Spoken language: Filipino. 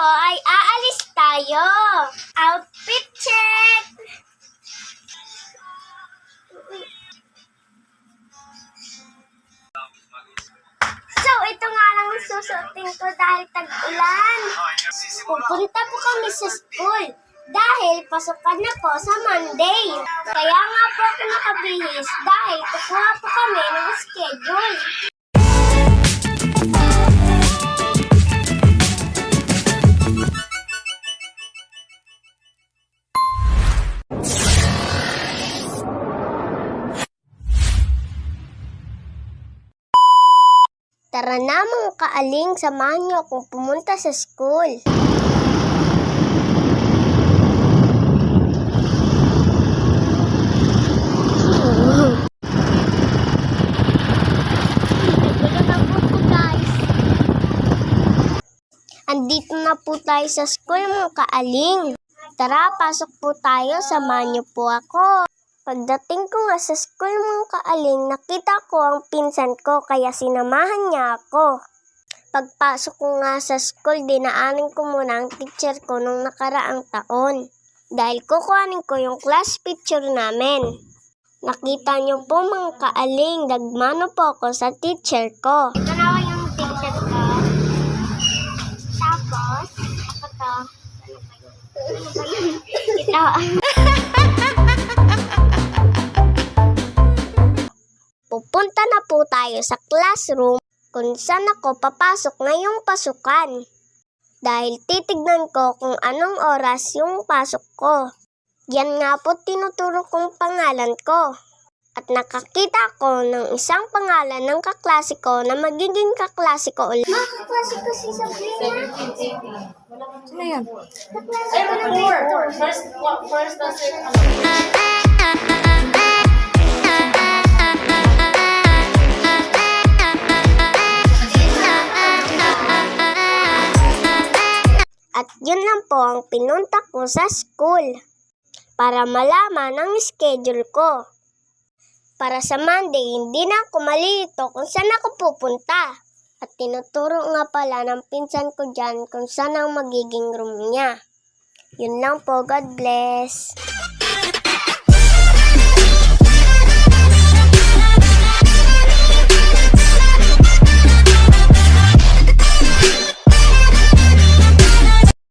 po ay aalis tayo. Outfit check! So, ito nga lang ang susuotin ko dahil tag-ulan. Pupunta po kami sa school dahil pasukan na po sa Monday. Kaya nga po ako nakabihis dahil kukuha po kami ng schedule. Tara na mga kaaling, samahan niyo akong pumunta sa school. Andito na po tayo sa school mga kaaling. Tara, pasok po tayo, samahan niyo po ako. Pagdating ko nga sa school mga kaaling, nakita ko ang pinsan ko kaya sinamahan niya ako. Pagpasok ko nga sa school, dinaanin ko muna ang teacher ko nung nakaraang taon. Dahil kukuhanin ko yung class picture namin. Nakita niyo po mga kaaling, nagmano po ako sa teacher ko. Ito na yung teacher ko. Tapos, ako to. Ito. Pupunta na po tayo sa classroom kung saan ako papasok ngayong pasukan. Dahil titignan ko kung anong oras yung pasok ko. Yan nga po tinuturo kong pangalan ko. At nakakita ko ng isang pangalan ng kaklase ko na magiging kaklase ko ulit. Kaklase ko si Sabrina. 17, 18. Ano yan? Ay, four. First, At yun lang po ang pinunta ko sa school para malaman ang schedule ko. Para sa Monday, hindi na ako malilito kung saan ako pupunta. At tinuturo nga pala ng pinsan ko dyan kung saan ang magiging room niya. Yun lang po, God bless.